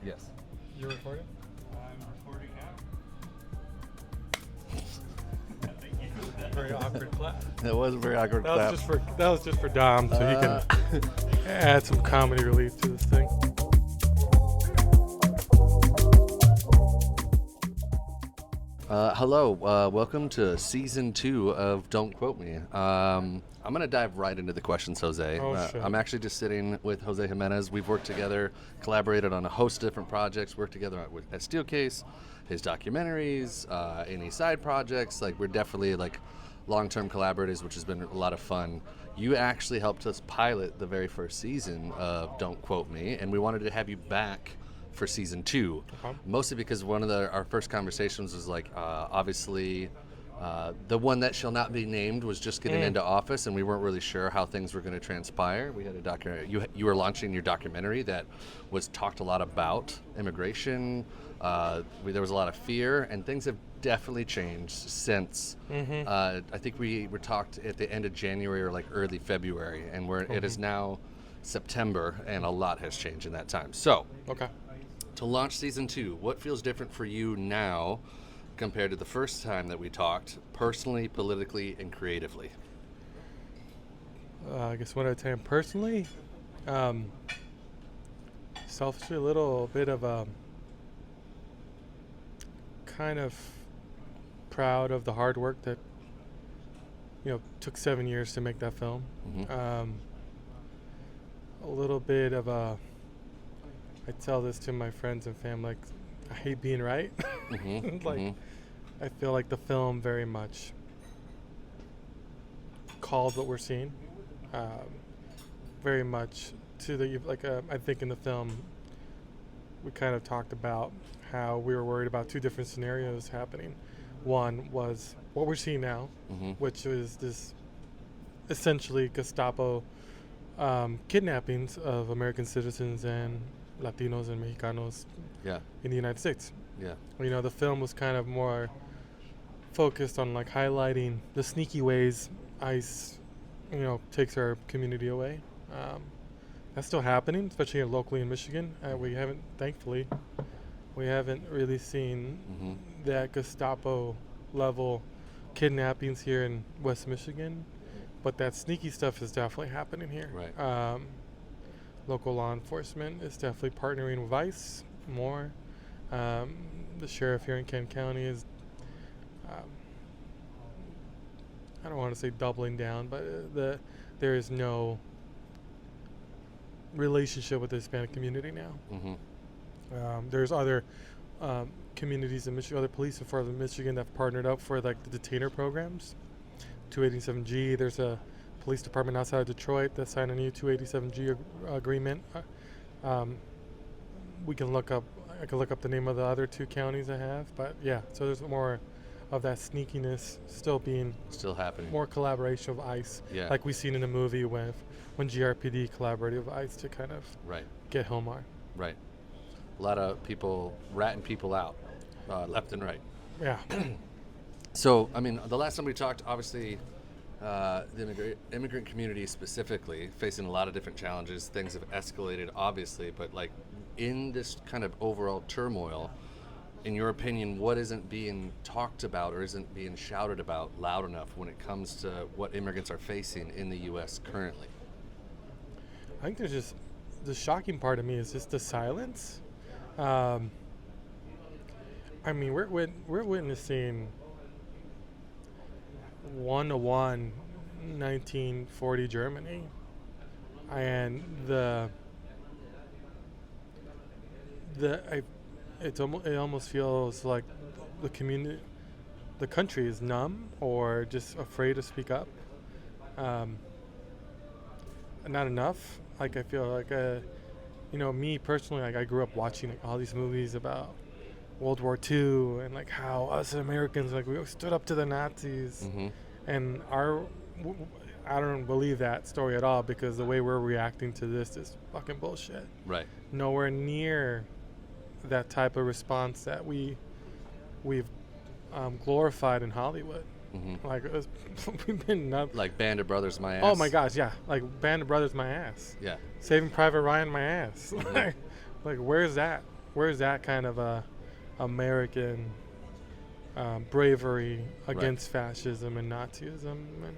Yes. You're recording? I'm recording now. Very awkward clap. That was a very awkward That clap. was just for Dom, so he can add some comedy relief to this thing. Hello, welcome to season 2 of Don't Quote Me. I'm going to dive right into the questions, Jose. Oh, shit. I'm actually just sitting with Jose Jimenez. We've worked together, collaborated on a host of different projects, worked together at Steelcase, his documentaries, any side projects. Like, we're definitely like long-term collaborators, which has been a lot of fun. You actually helped us pilot the very first season of Don't Quote Me, and we wanted to have you back for season 2, mostly because one of our first conversations was like, obviously, the one that shall not be named was just getting into office, and we weren't really sure how things were going to transpire. We had a documentary. You were launching your documentary that was talked a lot about immigration. There was a lot of fear, and things have definitely changed since. I think we were talked at the end of January or like early February, and it is now September, and a lot has changed in that time. So, Okay. to launch season 2, what feels different for you now compared to the first time that we talked, personally, politically, and creatively? I guess one at a time. Personally, selfishly, a little bit of kind of proud of the hard work that took 7 years to make that film. A little bit of I tell this to my friends and family, like, I hate being right. I feel like the film very much called what we're seeing. Very much to the, I think in the film, we kind of talked about how we were worried about 2 different scenarios happening. One was what we're seeing now, which is this essentially Gestapo kidnappings of American citizens and Latinos and Mexicanos in the United States. The film was kind of more focused on like highlighting the sneaky ways ICE, takes our community away. That's still happening, especially locally in Michigan. Thankfully, we haven't really seen that Gestapo level kidnappings here in West Michigan, but that sneaky stuff is definitely happening here. Right. Local law enforcement is definitely partnering with ICE more. The sheriff here in Kent County is, I don't want to say doubling down, but there is no relationship with the Hispanic community now. There's other communities in Michigan, other police in Fort Michigan that have partnered up for like the detainer programs. 287G, there's a police department outside of Detroit that signed a new 287G agreement. I can look up the name of the other 2 counties I have, but yeah, so there's more of that sneakiness still happening. More collaboration with ICE, like we seen in the movie when GRPD collaborated with ICE to kind of get Hilmar. Right. A lot of people ratting people out, left and right. Yeah. So, I mean, the last time we talked, obviously, the immigrant community specifically facing a lot of different challenges. Things have escalated, obviously, but like in this kind of overall turmoil, in your opinion, what isn't being talked about or isn't being shouted about loud enough when it comes to what immigrants are facing in the U.S. currently? I think there's just the shocking part of me is just the silence. I mean, we're witnessing 1-to-1 1940 Germany, and it almost feels like the country is numb or just afraid to speak up. Not enough. Like, I feel like me personally, like I grew up watching like, all these movies about World War II and like how us Americans, like, we stood up to the Nazis, and I don't believe that story at all, because the way we're reacting to this is fucking bullshit. Right. Nowhere near that type of response that we've glorified in Hollywood. Like, we've been nuts. Like Band of Brothers, my ass. Oh my gosh, yeah. Like Band of Brothers, my ass. Yeah. Saving Private Ryan, my ass. Like, where's that? Where's that kind of American bravery against fascism and Nazism? And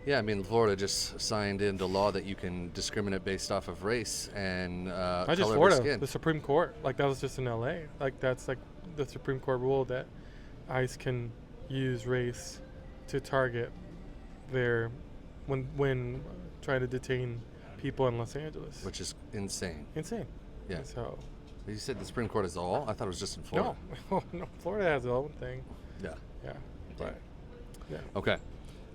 Yeah, I mean, Florida just signed into law that you can discriminate based off of race and not just color of Florida, skin. the Supreme Court. Like that was just in L.A. Like that's like the Supreme Court ruled that ICE can use race to target their when trying to detain people in Los Angeles. Which is insane. Insane. Yeah. So You said the Supreme Court is all? I thought it was just in Florida. no, Florida has its own thing. Yeah. Yeah, but yeah. Okay.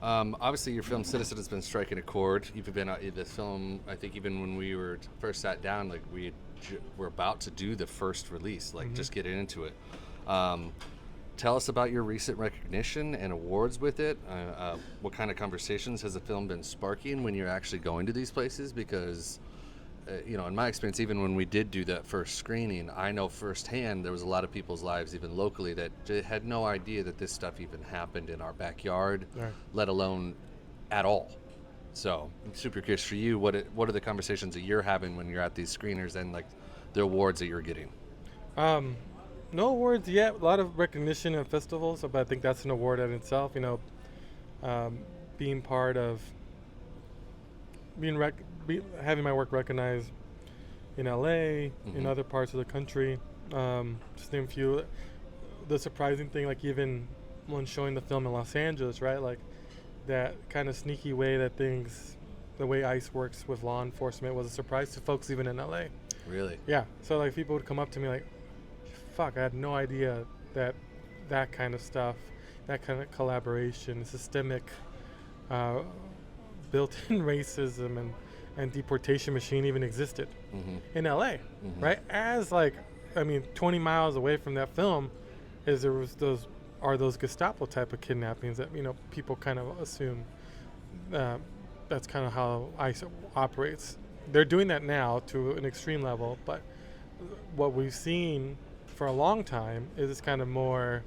Obviously, your film Citizen has been striking a chord. You've been this film. I think even when we were first sat down, like we're about to do the first release, like just get into it. Tell us about your recent recognition and awards with it. What kind of conversations has the film been sparking when you're actually going to these places? Because in my experience, even when we did do that first screening, I know firsthand there was a lot of people's lives, even locally, that had no idea that this stuff even happened in our backyard, Right. let alone at all. So I'm super curious for you, what are the conversations that you're having when you're at these screeners and like the awards that you're getting? No awards yet. A lot of recognition at festivals, but I think that's an award in itself. Being part of having my work recognized in LA, in other parts of the country. Just name a few. The surprising thing, like even when showing the film in Los Angeles, right? Like that kind of sneaky way that the way ICE works with law enforcement was a surprise to folks even in LA. Really? Yeah. So like people would come up to me like, fuck, I had no idea that kind of stuff, that kind of collaboration, systemic built-in racism and deportation machine even existed in LA, right? As 20 miles away from that film, there was those Gestapo type of kidnappings that people kind of assume that's kind of how ICE operates. They're doing that now to an extreme level, but what we've seen for a long time is it's kind of more,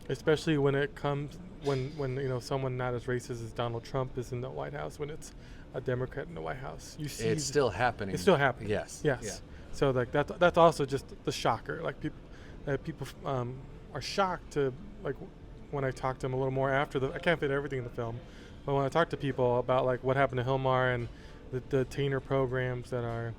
especially when it comes when someone not as racist as Donald Trump is in the White House, when it's a Democrat in the White House. You see It's still happening. It's still happening. Yes. Yes. Yeah. So like that's also just the shocker. Like people are shocked to like when I talk to them a little more after I can't fit everything in the film, but when I talk to people about like what happened to Hilmar and the detainer programs that are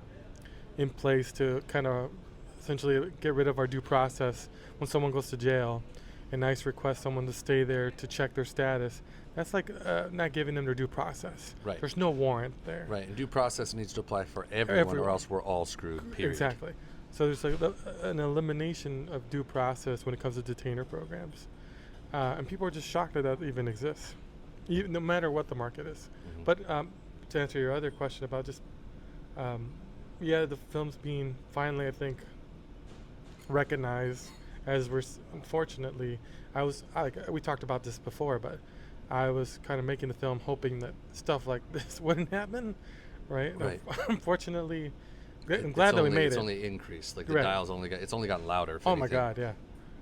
in place to kind of essentially get rid of our due process when someone goes to jail, and ICE requests someone to stay there to check their status. That's like not giving them their due process. Right. There's no warrant there. Right, and due process needs to apply for everyone. Or else we're all screwed, period. Exactly. So there's like an elimination of due process when it comes to detainer programs. And people are just shocked that even exists, no matter what the market is. But to answer your other question about just, the film's being finally, I think, recognized as unfortunately, we talked about this before, but I was kind of making the film hoping that stuff like this wouldn't happen, right? Right. Unfortunately, I'm glad that we made it's it. It's only increased. Like the Right. dial's it's only gotten louder. Oh my God, yeah.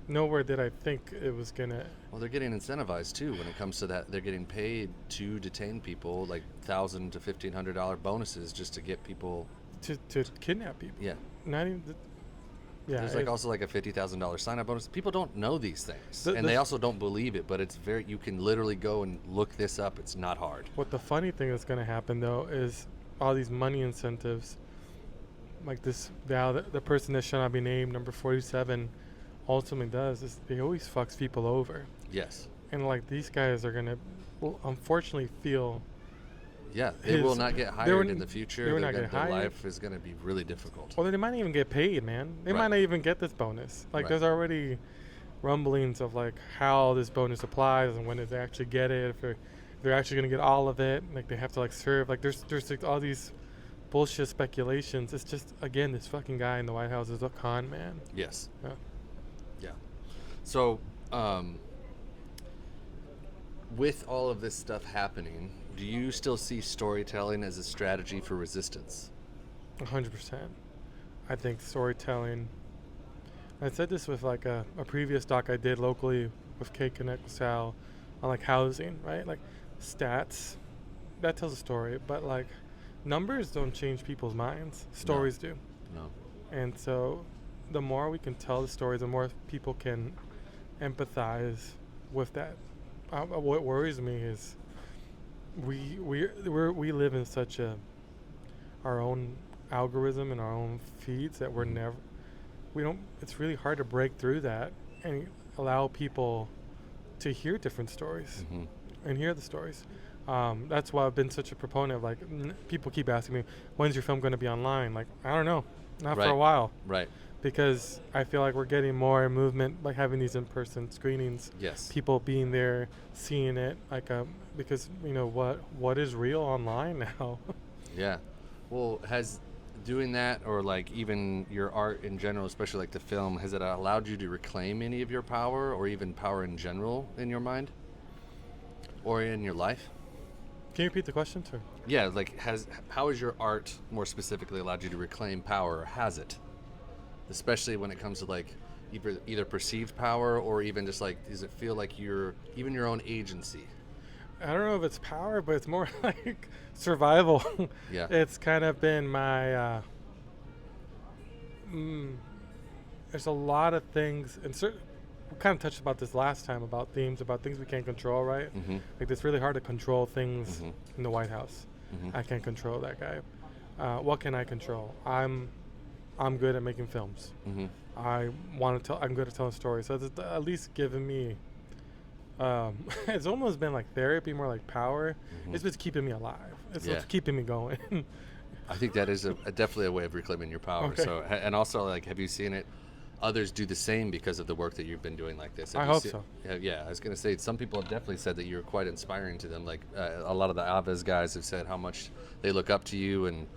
Nowhere did I think it was gonna. Well, they're getting incentivized too when it comes to that. They're getting paid to detain people, like $1,000 to $1,500 bonuses just to get people to kidnap people. Yeah. Not even. Yeah. There's also like a $50,000 sign-up bonus. People don't know these things, and they also don't believe it. But it's you can literally go and look this up. It's not hard. What the funny thing that's going to happen though is all these money incentives, like this. Now the person that shall not be named, number 47, ultimately does is they always fucks people over. Yes. And like these guys are going to, unfortunately, feel. Yeah, they will not get hired in the future. They're not getting hired. Their life is going to be really difficult. Or they might not even get paid, man. They might not even get this bonus. Like, there's already rumblings of, like, how this bonus applies and when they actually get it, if they're actually going to get all of it. Like, they have to, like, serve. Like, there's like, all these bullshit speculations. It's just, again, this fucking guy in the White House is a con man. Yes. Yeah. Yeah. So, with all of this stuff happening, do you still see storytelling as a strategy for resistance? 100%. I think storytelling. I said this with like a previous doc I did locally with K-Connect with Sal on like housing, right? Like stats, that tells a story, but like numbers don't change people's minds. Stories do. No. And so the more we can tell the stories, the more people can empathize with that. What worries me is we live in such our own algorithm and our own feeds that it's really hard to break through that and allow people to hear different stories and hear the stories. That's why I've been such a proponent of, like, people keep asking me, when's your film going to be online? Like, I don't know, not for a while. Right. Because I feel like we're getting more movement by having these in-person screenings. Yes. People being there, seeing it, like, because what is real online now. Yeah. Well, has doing that, or like even your art in general, especially like the film, has it allowed you to reclaim any of your power, or even power in general in your mind or in your life? Can you repeat the question, sir? Yeah, like how has your art more specifically allowed you to reclaim power, or has it? Especially when it comes to like either perceived power, or even just like, does it feel like even your own agency? I don't know if it's power, but it's more like survival. Yeah. It's kind of been my there's a lot of things, and we kind of touched about this last time, about things we can't control, right? Like, it's really hard to control things in the White House. I can't control that guy. What can I control? I'm good at making films. I'm good at telling stories. So it's at least given me it's almost been like therapy, more like power. It's just keeping me alive. It's just keeping me going. I think that is definitely a way of reclaiming your power. Okay. So, and also, like, have you seen others do the same because of the work that you've been doing like this? I hope so. Yeah, I was going to say, some people have definitely said that you're quite inspiring to them. Like, a lot of the Aves guys have said how much they look up to you, and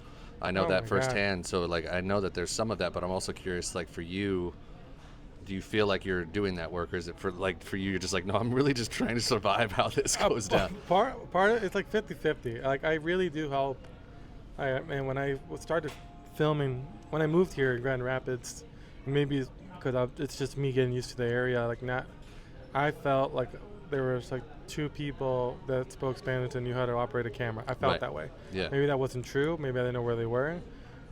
I know that firsthand. God. So, like, I know that there's some of that, but I'm also curious, like, for you, do you feel like you're doing that work, or is it for you, you're just like, no, I'm really just trying to survive how this goes down? Part of it's like 50-50. Like, I really do help. And when I started filming, when I moved here in Grand Rapids, maybe because it's just me getting used to the area. I felt like there was like 2 people that spoke Spanish and knew how to operate a camera. I felt that way. Yeah. Maybe that wasn't true. Maybe I didn't know where they were.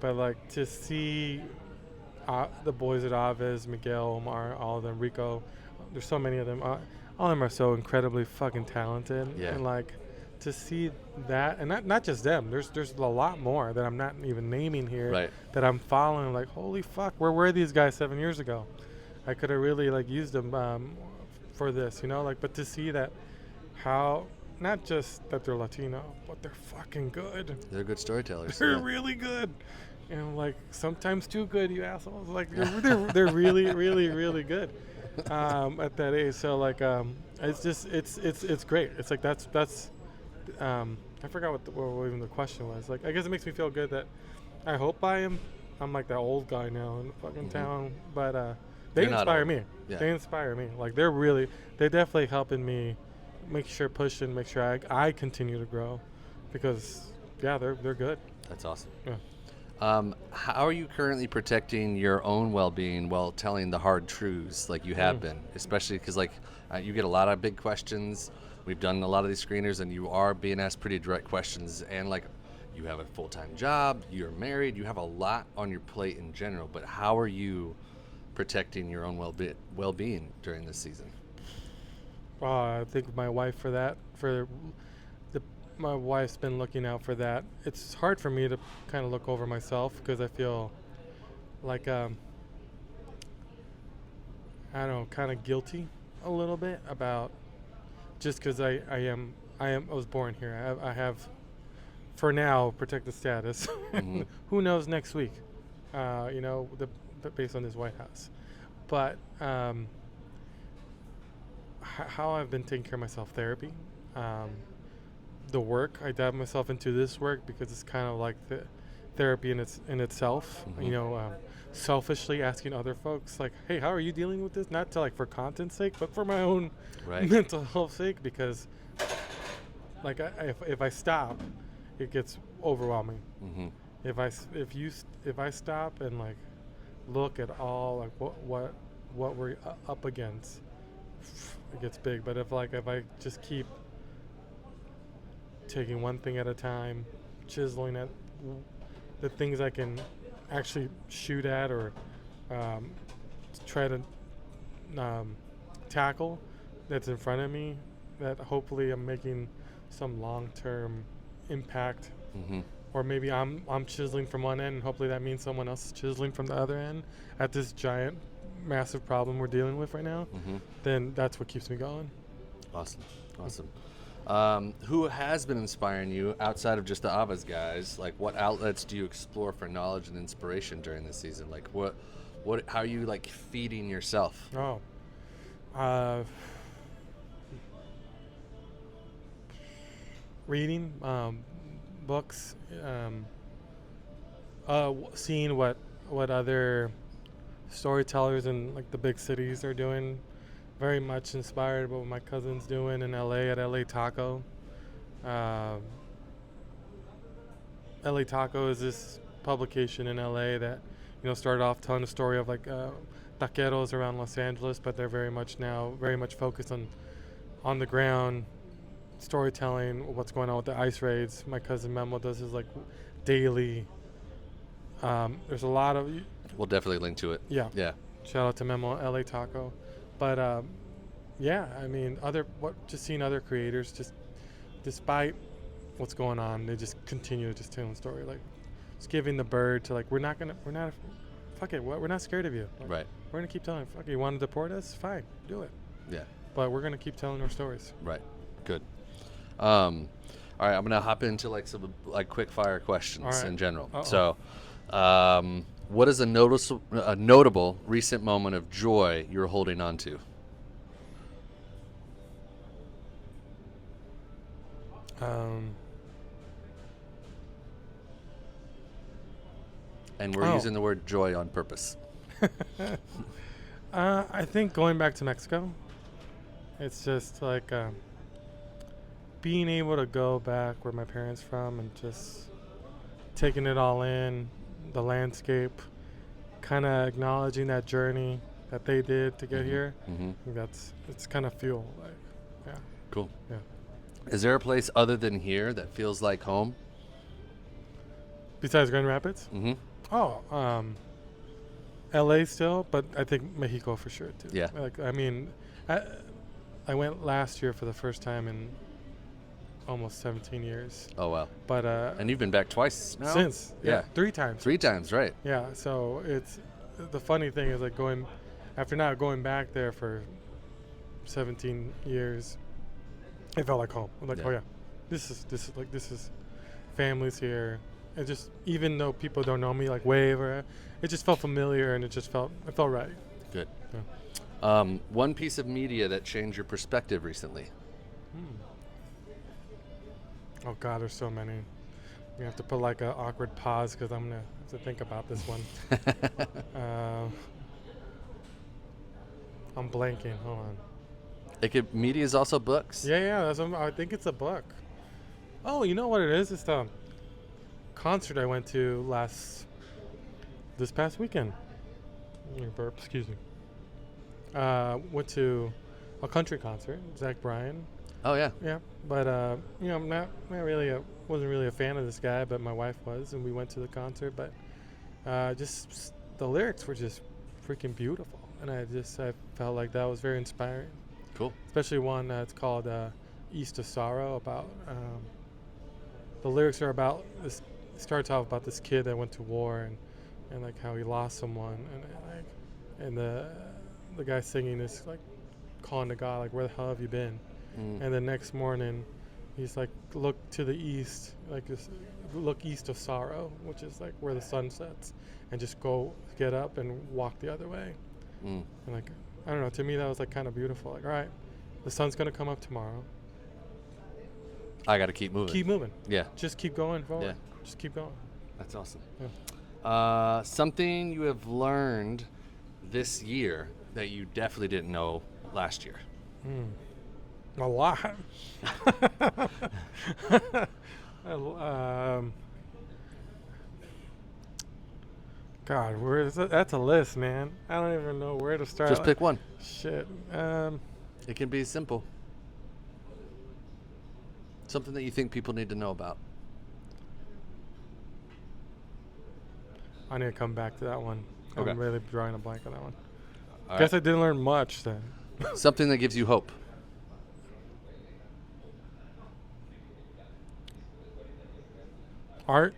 But like, to see the boys at Aves, Miguel, Omar, all of them, Rico, there's so many of them. All of them are so incredibly fucking talented. Yeah. And like, to see that, and not just them, there's a lot more that I'm not even naming here, that I'm following. Like, holy fuck, where were these guys 7 years ago? I could have really like used them for this, like, but to see that, how, not just that they're Latino, but they're fucking good. They're good storytellers. They're really good. And like, sometimes too good, you assholes. Like, they're really, really, really good at that age. So like, it's just, it's great. It's like, that's I forgot what even the question was. Like, I guess it makes me feel good that I hope I'm like that old guy now in the fucking town. But they inspire me. Yeah. They inspire me. Like, they're definitely helping me make sure I continue to grow, because they're good. That's awesome. Yeah. How are you currently protecting your own well-being while telling the hard truths like you have been? Especially because, like, you get a lot of big questions. We've done a lot of these screeners, and you are being asked pretty direct questions. And, like, you have a full-time job, you're married, you have a lot on your plate in general. But how are you protecting your own well-being during this season? I think my wife my wife's been looking out for that. It's hard for me to kind of look over myself, because I feel like I don't know, kind of guilty a little bit about, just because I was born here. I have, for now, protected status. Who knows next week? Based on this White House. But how I've been taking care of myself, therapy. The work, I dive myself into this work because it's kind of like the therapy in itself. Selfishly asking other folks, like, hey, how are you dealing with this? Not to, like, for content's sake, but for my own mental health sake, because like, if I stop, it gets overwhelming. If I stop and like look at all, like, what we're up against, it gets big. But if I just keep taking one thing at a time, chiseling at the things I can actually shoot at or try to tackle that's in front of me, that hopefully I'm making some long-term impact. Mm-hmm. Or maybe I'm chiseling from one end, and hopefully that means someone else is chiseling from the other end at this giant, massive problem we're dealing with right now. Mm-hmm. Then that's what keeps me going. Awesome. Who has been inspiring you outside of just the Avas guys? Like, what outlets do you explore for knowledge and inspiration during this season? Like, how are you like feeding yourself? Reading books, seeing what other storytellers in like the big cities are doing. Very much inspired by what my cousin's doing in LA at LA Taco. LA Taco is this publication in LA that started off telling the story of like taqueros around Los Angeles, but they're very much focused on the ground storytelling, what's going on with the ice raids. My cousin Memo does his like daily. There's a lot of. We'll definitely link to it. Yeah. Shout out to Memo, LA Taco, but I mean, just seeing other creators, just despite what's going on, they just continue to just tell the story, like just giving the bird to like we're not scared of you. Like, right. We're gonna keep telling. Fuck it, you want to deport us? Fine, do it. Yeah. But we're gonna keep telling our stories. Right. Good. All right, I'm gonna hop into like some like quick fire questions in general. So, what is a notable recent moment of joy you're holding on to? And we're using the word joy on purpose. I think going back to Mexico, it's just like being able to go back where my parents from and just taking it all in, the landscape, kind of acknowledging that journey that they did to get here. Mm-hmm. I think it's kind of fuel. Like, yeah. Cool. Yeah. Is there a place other than here that feels like home? Besides Grand Rapids? Mm-hmm. LA still, but I think Mexico for sure too. Yeah. Like, I mean, I went last year for the first time in almost 17 years. Oh, wow. But and you've been back twice now? Since. Yeah. 3 times. 3 times, right. Yeah. So it's the funny thing is like after not going back there for 17 years, it felt like home. I'm like, oh yeah, this is families here. It just, even though people don't know me, like wave or, it just felt familiar and it felt right. Good. Yeah. One piece of media that changed your perspective recently. Oh God, there's so many. We have to put like an awkward pause because I'm gonna have to think about this one. I'm blanking. Hold on. Media is also books. Yeah. I think it's a book. Oh, you know what it is? It's the concert I went to this past weekend. Burp, excuse me. Went to a country concert, Zach Bryan. Oh yeah. Yeah, but I'm not really wasn't really a fan of this guy, but my wife was, and we went to the concert. But just the lyrics were just freaking beautiful, and I felt like that was very inspiring. Cool. Especially one that's called "East of Sorrow." About the lyrics are about this. Starts off about this kid that went to war and like how he lost someone, and the guy singing is like calling to God, like, where the hell have you been? And the next morning he's like, look to the east, like just look east of sorrow, which is like where the sun sets, and just get up and walk the other way. And like, I don't know, to me that was like kind of beautiful. Like, all right, the sun's gonna come up tomorrow, I gotta keep moving. Yeah. Just keep going forward. Yeah. Just keep going. That's awesome. Yeah. Something you have learned this year that you definitely didn't know last year. A lot. God, that's a list, man. I don't even know where to start. Just pick one. Shit. It can be simple. Something that you think people need to know about. I need to come back to that one. Okay. I'm really drawing a blank on that one. All Guess right. I didn't learn much then. Something that gives you hope. Art,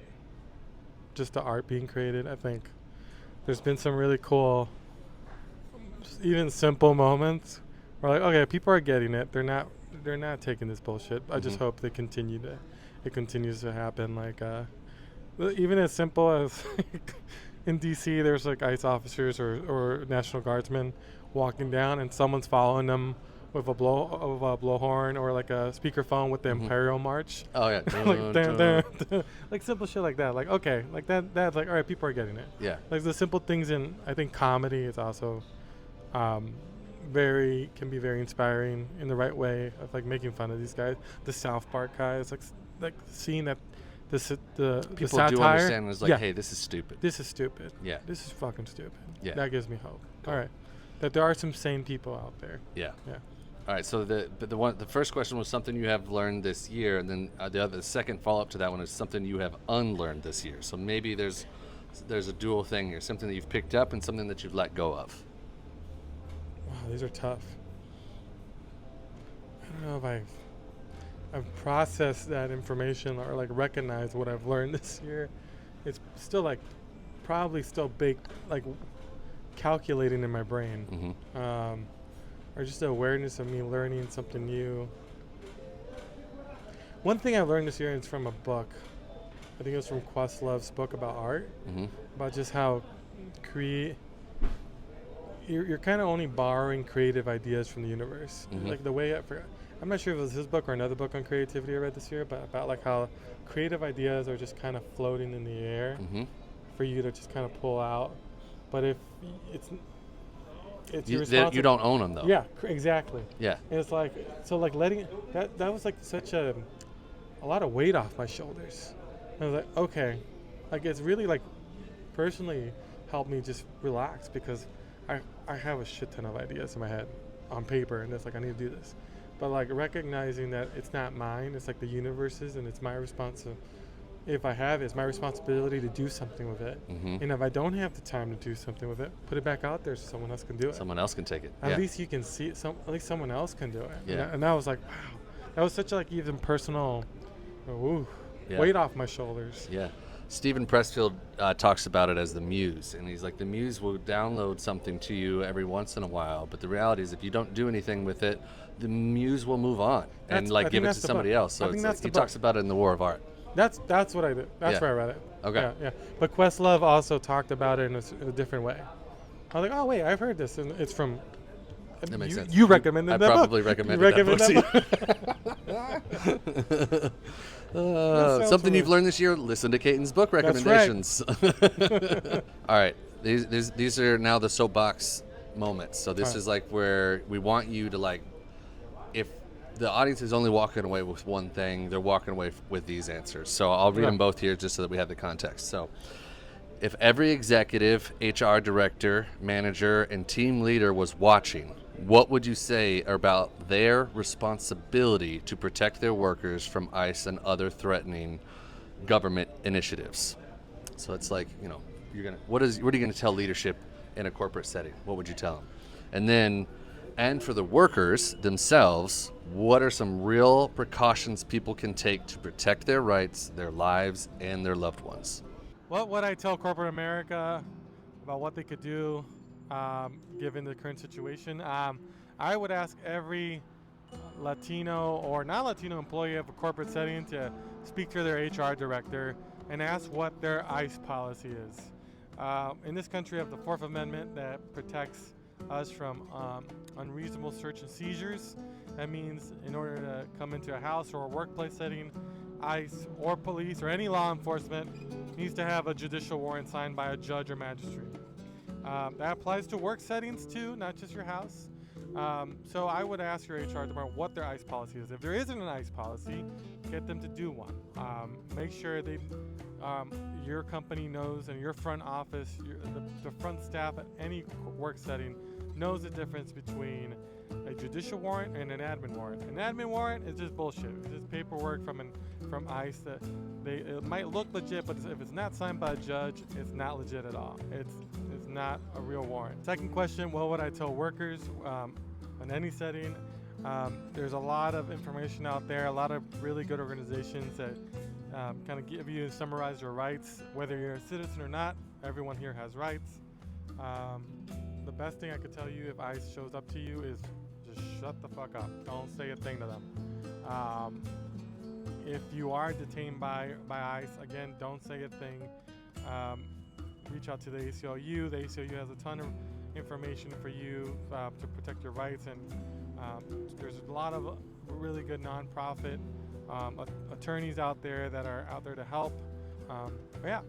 just the art being created. I think there's been some really cool, even simple moments where like, okay, people are getting it. They're not taking this bullshit. I just hope it continues to happen. Like even as simple as in DC, there's like ICE officers or National Guardsmen walking down, and someone's following them with a blowhorn or like a speakerphone with the Imperial March. Oh yeah. Like dun. Like simple shit like that. Like okay, like that's like all right, people are getting it. Yeah. Like the simple things in I think comedy is also can be very inspiring in the right way of like making fun of these guys. The South Park guys, like seeing that the People satire, do understand. It's like, yeah, hey, this is stupid. this is stupid. Yeah. This is fucking stupid. Yeah. That gives me hope. Cool. All right, that there are some sane people out there. Yeah. Yeah. All right. So the first question was something you have learned this year, and then the second follow up to that one is something you have unlearned this year. So maybe there's a dual thing here, something that you've picked up and something that you've let go of. Wow, these are tough. I don't know if I've processed that information or like recognized what I've learned this year. It's still like probably still baked, like calculating in my brain, or just the awareness of me learning something new. One thing I learned this year is from a book. I think it was from Questlove's book about art, about just how you're kind of only borrowing creative ideas from the universe. Like the way I'm not sure if it was his book or another book on creativity I read this year, but about like how creative ideas are just kind of floating in the air for you to just kind of pull out. But if it's your responsibility. You don't own them though. Yeah, exactly. Yeah. And it's like, so like letting that was like such a lot of weight off my shoulders. And I was like, okay, like it's really like personally helped me just relax because I have a shit ton of ideas in my head on paper, and it's like I need to do this. But like recognizing that it's not mine, it's like the universe's, and it's my if I have it, it's my responsibility to do something with it. And if I don't have the time to do something with it, put it back out there so someone else can do it. Someone else can take it. At least you can see it. At least someone else can do it. Yeah. And I was like, wow, that was such like even personal, weight off my shoulders. Yeah. Stephen Pressfield talks about it as the muse, and he's like, the muse will download something to you every once in a while, but the reality is if you don't do anything with it, the muse will move on and like give it to somebody else. So it's like, he talks about it in The War of Art. That's what I did. That's where I read it. Okay. Yeah. But Questlove also talked about it in a different way. I was like, oh wait, I've heard this, and it's from. That makes sense. You recommended that book. I probably recommended that book. Something familiar. you've learned this year: listen to Caton's book recommendations. All right, these are now the soapbox moments. So this is like where we want you to like, if the audience is only walking away with one thing, they're walking away with these answers. So I'll read them both here just so that we have the context. So if every executive, HR director, manager, and team leader was watching, what would you say about their responsibility to protect their workers from ICE and other threatening government initiatives? So it's like, what are you going to tell leadership in a corporate setting? What would you tell them? And then, and for the workers themselves, what are some real precautions people can take to protect their rights, their lives, and their loved ones? What would I tell corporate America about what they could do given the current situation? I would ask every Latino or non-Latino employee of a corporate setting to speak to their HR director and ask what their ICE policy is. In this country, we have the Fourth Amendment that protects us from unreasonable search and seizures. That means in order to come into a house or a workplace setting, ICE or police or any law enforcement needs to have a judicial warrant signed by a judge or magistrate. That applies to work settings too, not just your house. So I would ask your HR department what their ICE policy is. If there isn't an ICE policy, get them to do one. Make sure your company knows, and your front office, the front staff at any work setting knows the difference between a judicial warrant and an admin warrant. An admin warrant is just bullshit. It's just paperwork from an from ICE that it might look legit, but if it's not signed by a judge, it's not legit at all. It's not a real warrant. Second question, what would I tell workers in any setting? There's a lot of information out there, a lot of really good organizations that kind of give you and summarize your rights. Whether you're a citizen or not, everyone here has rights. The best thing I could tell you if ICE shows up to you is just shut the fuck up. Don't say a thing to them. If you are detained by ICE, again, don't say a thing. Reach out to the ACLU. The ACLU has a ton of information for you to protect your rights, and there's a lot of really good nonprofit attorneys out there that are out there to help. Yeah,